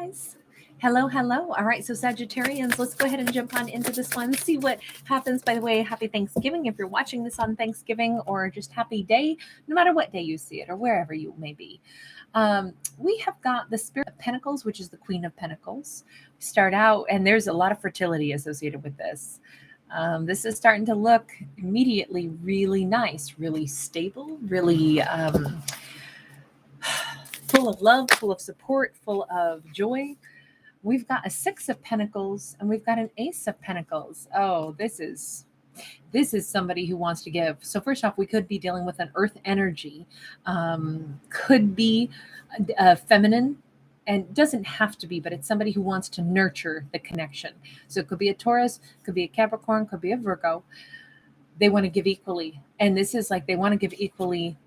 guys. Hello, hello. All right, so Sagittarians, let's go ahead and jump on into this one. See what happens. By the way, happy Thanksgiving if you're watching this on Thanksgiving, or just happy day, no matter what day you see it or wherever you may be. We have got the Spirit of Pentacles, which is the Queen of Pentacles. We start out, and there's a lot of fertility associated with this. This is starting to look immediately really nice, really stable, really full of love, full of support, full of joy. We've got a Six of Pentacles and we've got an Ace of Pentacles. Oh, this is somebody who wants to give. So first off, we could be dealing with an earth energy, could be feminine, and doesn't have to be, but it's somebody who wants to nurture the connection. So it could be a Taurus, could be a Capricorn, could be a Virgo. They want to give equally. And this is like they want to give equally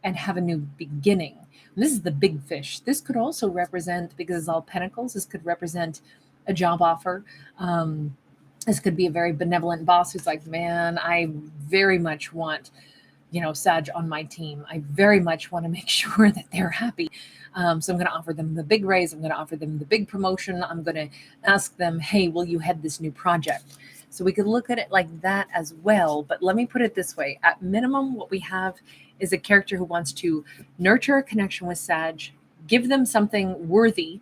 and have a new beginning. And this is the big fish. This could also represent, because it's all pentacles, this could represent a job offer. This could be a very benevolent boss who's like, man, I very much want, Sag on my team. I very much want to make sure that they're happy. So I'm going to offer them the big raise. I'm going to offer them the big promotion. I'm going to ask them, hey, will you head this new project? So we could look at it like that as well. But let me put it this way. At minimum, what we have is a character who wants to nurture a connection with Sag, give them something worthy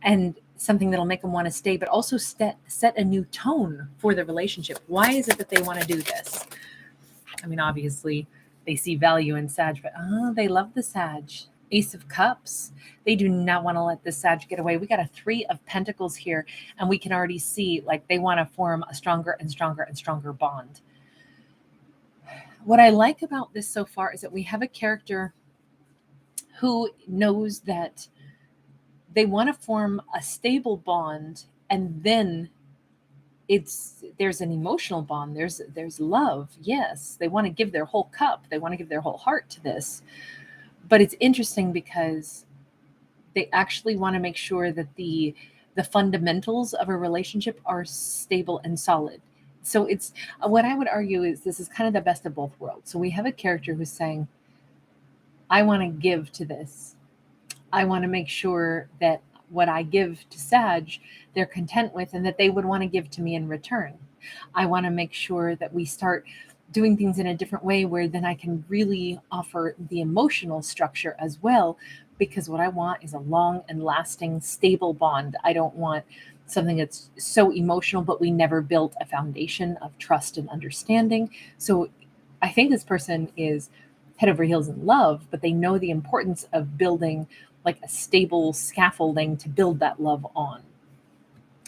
and something that'll make them want to stay, but also set a new tone for the relationship. Why is it that they want to do this? I mean, obviously, they see value in Sag, but they love the Sag. Ace of Cups. They do not want to let this Sag get away. We got a Three of Pentacles here, and we can already see like they want to form a stronger and stronger and stronger bond. What I like about this so far is that we have a character who knows that they want to form a stable bond, and then there's an emotional bond. There's love. Yes, they want to give their whole cup. They want to give their whole heart to this. But it's interesting because they actually want to make sure that the fundamentals of a relationship are stable and solid. So it's what I would argue is this is kind of the best of both worlds. So we have a character who's saying, I want to give to this. I want to make sure that what I give to Sag, they're content with, and that they would want to give to me in return. I want to make sure that we start doing things in a different way where then I can really offer the emotional structure as well, because what I want is a long and lasting, stable bond. I don't want something that's so emotional, but we never built a foundation of trust and understanding. So I think this person is head over heels in love, but they know the importance of building like a stable scaffolding to build that love on.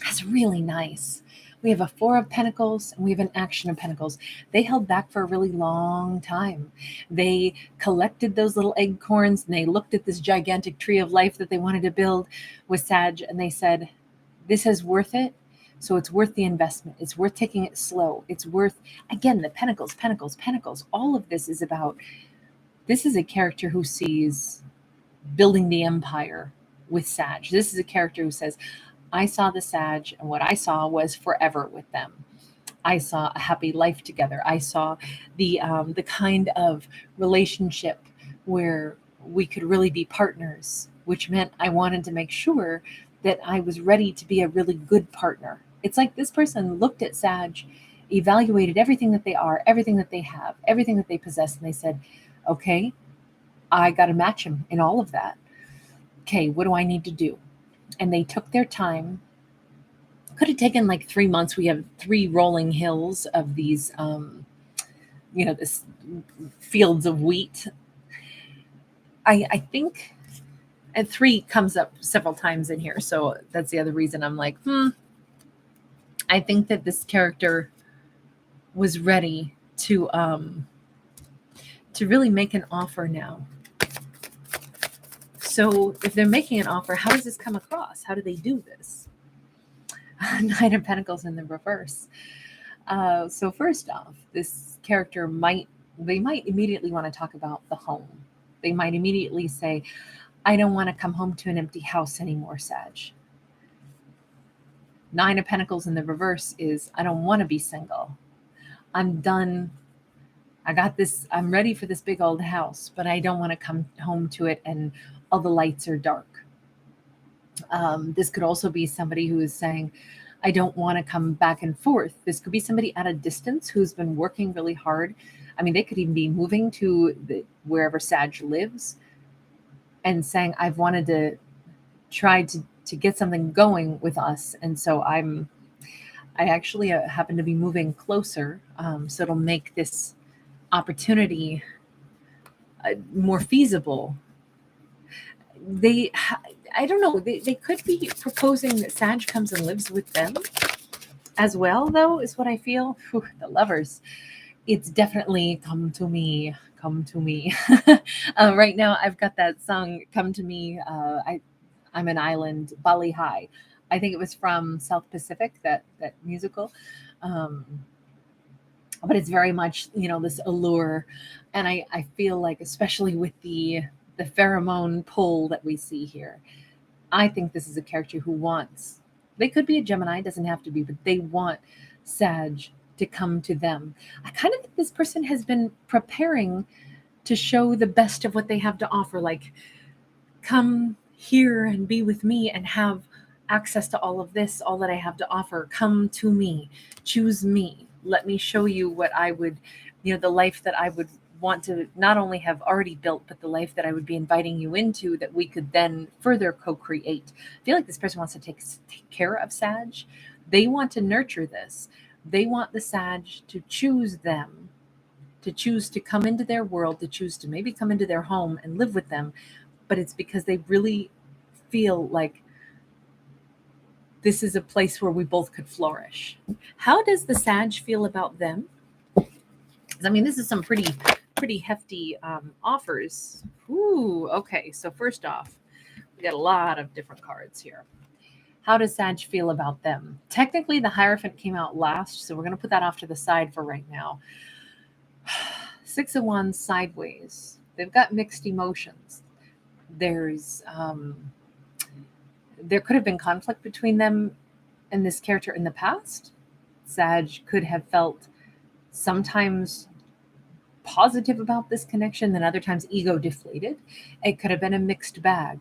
That's really nice. We have a Four of Pentacles and we have an Action of Pentacles. They held back for a really long time. They collected those little acorns and they looked at this gigantic tree of life that they wanted to build with Sag, and they said, this is worth it. So it's worth the investment. It's worth taking it slow. It's worth, again, the Pentacles, Pentacles, Pentacles. All of this is about, this is a character who sees building the empire with Sag. This is a character who says, I saw the Sag, and what I saw was forever with them. I saw a happy life together. I saw the kind of relationship where we could really be partners, which meant I wanted to make sure that I was ready to be a really good partner. It's like this person looked at Sag, evaluated everything that they are, everything that they have, everything that they possess, and they said, okay, I got to match him in all of that. Okay, what do I need to do? And they took their time. Could have taken like 3 months. We have 3 rolling hills of these, this fields of wheat. I think, and 3 comes up several times in here. So that's the other reason I'm like, I think that this character was ready to really make an offer now. So if they're making an offer, how does this come across? How do they do this? Nine of Pentacles in the reverse. So first off, this character might immediately want to talk about the home. They might immediately say, I don't want to come home to an empty house anymore, Sag. Nine of Pentacles in the reverse is, I don't want to be single. I'm done. I got this. I'm ready for this big old house, but I don't want to come home to it and all the lights are dark. This could also be somebody who is saying, I don't want to come back and forth. This could be somebody at a distance who's been working really hard. I mean, they could even be moving to wherever Sag lives and saying, I've wanted to try to get something going with us. And so I actually happen to be moving closer. So it'll make this opportunity more feasible. I don't know, they could be proposing that Sag comes and lives with them as well, though, is what I feel. Whew, the lovers. It's definitely come to me, come to me. Right now, I've got that song, Come to Me. I'm an Island, Bali High. I think it was from South Pacific, that musical. Um, but it's very much, this allure. And I feel like, especially with the pheromone pull that we see here, I think this is a character who wants, they could be a Gemini, doesn't have to be, but they want Sag to come to them. I kind of think this person has been preparing to show the best of what they have to offer. Like, come here and be with me and have access to all of this, all that I have to offer. Come to me, choose me. Let me show you what I would, the life that I would want to not only have already built, but the life that I would be inviting you into, that we could then further co-create. I feel like this person wants to take care of Sag. They want to nurture this. They want the Sag to choose them, to choose to come into their world, to choose to maybe come into their home and live with them. But it's because they really feel like this is a place where we both could flourish. How does the Sag feel about them? I mean, this is some pretty hefty offers. Ooh, okay. So first off, we got a lot of different cards here. How does Sag feel about them? Technically, the Hierophant came out last, so we're going to put that off to the side for right now. Six of Wands sideways. They've got mixed emotions. There could have been conflict between them and this character in the past. Sag could have felt sometimes positive about this connection, then other times ego deflated. It could have been a mixed bag.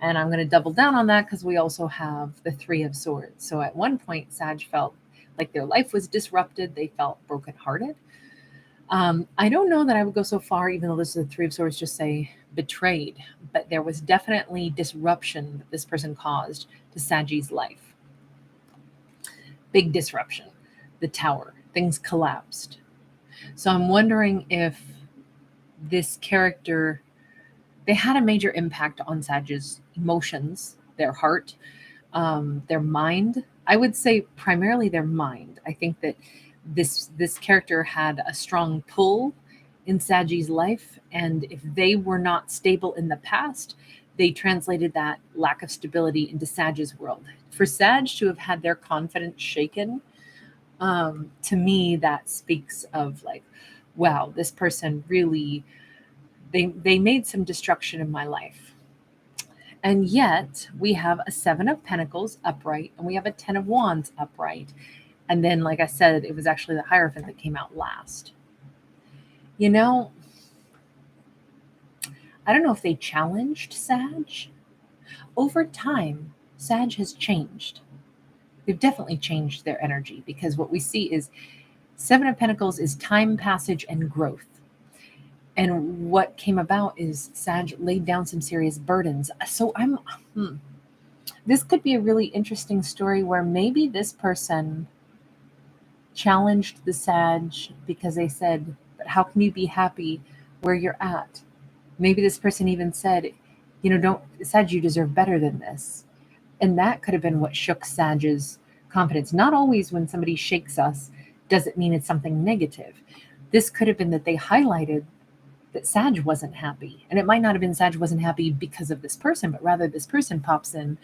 And I'm going to double down on that because we also have the Three of Swords. So at one point, Sag felt like their life was disrupted. They felt brokenhearted. I don't know that I would go so far, even though this is the Three of Swords, just say betrayed. But there was definitely disruption that this person caused to Saggy's life. Big disruption. The Tower. Things collapsed. So I'm wondering if this character, they had a major impact on Sag's emotions, their heart, their mind. I would say primarily their mind. I think that this character had a strong pull in Saggy's life, and if they were not stable in the past, they translated that lack of stability into Sag's world. For Sag to have had their confidence shaken, to me, that speaks of like, wow, this person really, they made some destruction in my life. And yet we have a Seven of Pentacles upright, and we have a Ten of Wands upright. And then, like I said, it was actually the Hierophant that came out last. I don't know if they challenged Sag. Over time, Sag has changed. They've definitely changed their energy, because what we see is Seven of Pentacles is time passage and growth. And what came about is Sag laid down some serious burdens. So this could be a really interesting story where maybe this person challenged the Sag because they said, but how can you be happy where you're at? Maybe this person even said, don't, Sag, you deserve better than this. And that could have been what shook Sag's confidence. Not always when somebody shakes us does it mean it's something negative. This could have been that they highlighted that Sag wasn't happy. And it might not have been Sag wasn't happy because of this person, but rather this person pops in,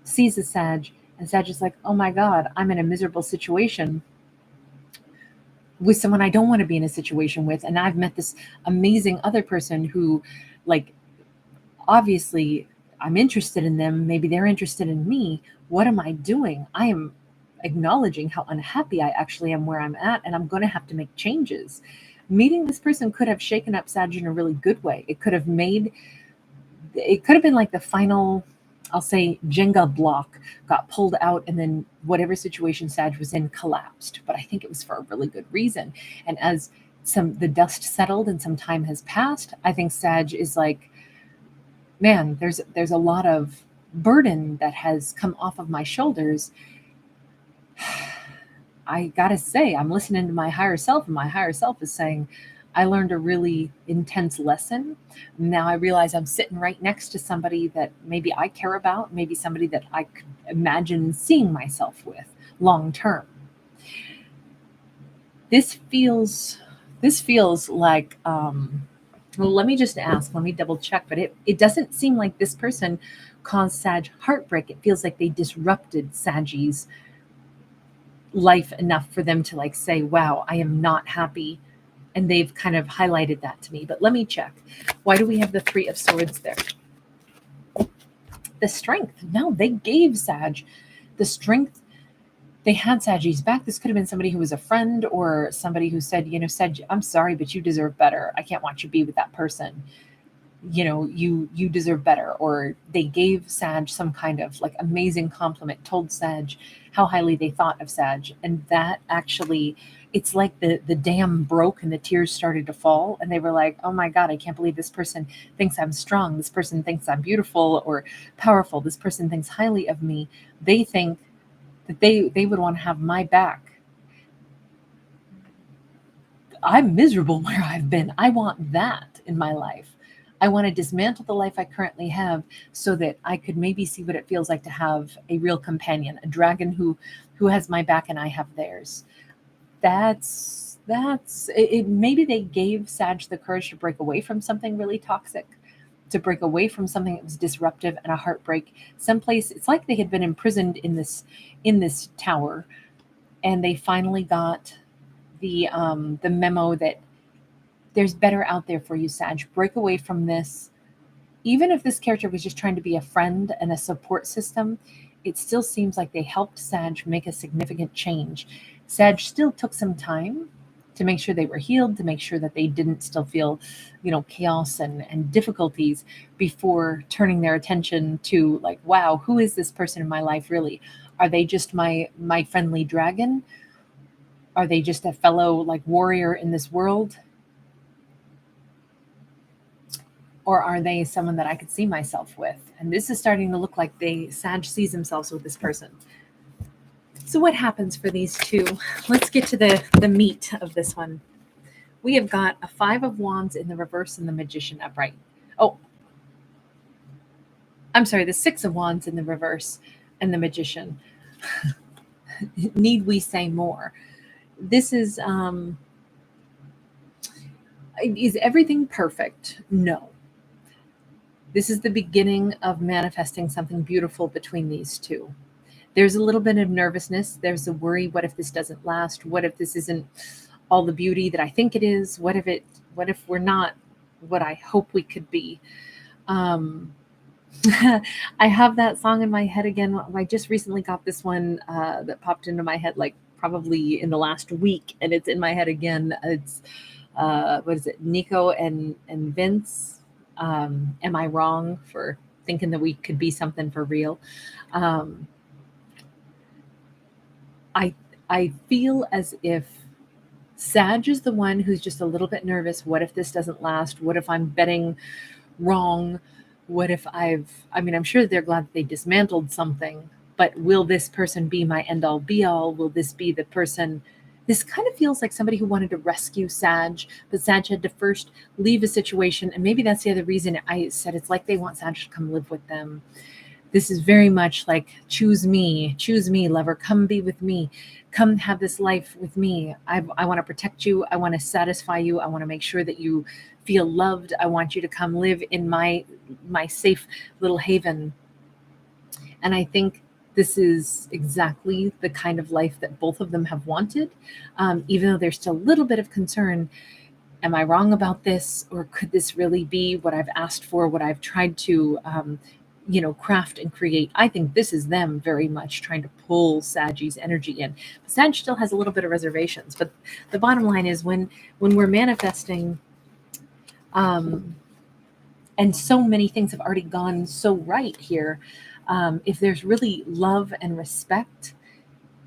sees a Sag, and Sag is like, oh my God, I'm in a miserable situation with someone I don't want to be in a situation with. And I've met this amazing other person who, like, obviously I'm interested in them. Maybe they're interested in me. What am I doing? I am acknowledging how unhappy I actually am where I'm at, and I'm going to have to make changes. Meeting this person could have shaken up Sag in a really good way. It could have been like the final I'll say Jenga block got pulled out, and then whatever situation Sag was in collapsed. But I think it was for a really good reason. And as the dust settled and some time has passed, I think Sag is like, man, there's a lot of burden that has come off of my shoulders. I gotta say, I'm listening to my higher self, and my higher self is saying, I learned a really intense lesson. Now I realize I'm sitting right next to somebody that maybe I care about, maybe somebody that I could imagine seeing myself with long term. This feels like well, let me just ask, let me double check, but it doesn't seem like this person caused Sag heartbreak. It feels like they disrupted Saggy's life enough for them to like say, wow, I am not happy. And they've kind of highlighted that to me. But let me check. Why do we have the Three of Swords there? The strength. No, they gave Sag the strength. They had Saggy's back. This could have been somebody who was a friend or somebody who said, Sag, I'm sorry, but you deserve better. I can't watch you be with that person. You deserve better. Or they gave Sag some kind of like amazing compliment, told Sag how highly they thought of Sag. And that actually, it's like the dam broke and the tears started to fall. And they were like, oh my God, I can't believe this person thinks I'm strong. This person thinks I'm beautiful or powerful. This person thinks highly of me. They think that they would want to have my back. I'm miserable where I've been. I want that in my life. I want to dismantle the life I currently have so that I could maybe see what it feels like to have a real companion, a dragon who has my back and I have theirs. That's it. Maybe they gave Sag the courage to break away from something really toxic, to break away from something that was disruptive and a heartbreak. Someplace, it's like they had been imprisoned in this tower, and they finally got the memo that there's better out there for you, Sag. Break away from this. Even if this character was just trying to be a friend and a support system, it still seems like they helped Sag make a significant change. Sag still took some time to make sure they were healed, to make sure that they didn't still feel, chaos and difficulties before turning their attention to like, wow, who is this person in my life really? Are they just my friendly dragon? Are they just a fellow like warrior in this world? Or are they someone that I could see myself with? And this is starting to look like Sag sees themselves with this person. So what happens for these two? Let's get to the meat of this one. We have got a Five of Wands in the reverse and the Magician upright. Oh, I'm sorry, the Six of Wands in the reverse and the Magician. Need we say more? This is everything perfect? No. This is the beginning of manifesting something beautiful between these two. There's a little bit of nervousness. There's a worry. What if this doesn't last? What if this isn't all the beauty that I think it is? What if we're not what I hope we could be? I have that song in my head again. I just recently got this one that popped into my head like probably in the last week, and it's in my head again. It's what is it? Nico and Vince. Am I wrong for thinking that we could be something for real? I feel as if Sag is the one who's just a little bit nervous. What if this doesn't last? What if I'm betting wrong? What if I'm sure they're glad that they dismantled something, but will this person be my end all be all? Will this be the person? This kind of feels like somebody who wanted to rescue Sag, but Sag had to first leave a situation. And maybe that's the other reason I said it's like they want Sag to come live with them. This is very much like, choose me, lover, come be with me, come have this life with me. I want to protect you. I want to satisfy you. I want to make sure that you feel loved. I want you to come live in my safe little haven. And I think this is exactly the kind of life that both of them have wanted, even though there's still a little bit of concern. Am I wrong about this? Or could this really be what I've asked for, what I've tried to craft and create? I think this is them very much trying to pull Saggy's energy in. But Sag still has a little bit of reservations. But the bottom line is when we're manifesting, and so many things have already gone so right here, If there's really love and respect,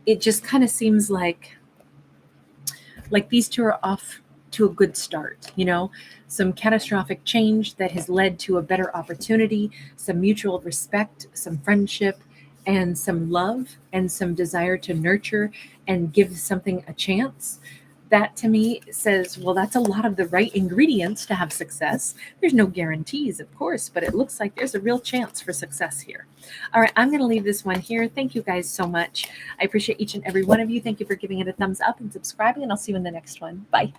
it just kind of seems like these two are off to a good start, some catastrophic change that has led to a better opportunity, some mutual respect, some friendship, and some love, and some desire to nurture and give something a chance. That to me says, well, that's a lot of the right ingredients to have success. There's no guarantees, of course, but it looks like there's a real chance for success here. All right, I'm going to leave this one here. Thank you guys so much. I appreciate each and every one of you. Thank you for giving it a thumbs up and subscribing, and I'll see you in the next one. Bye.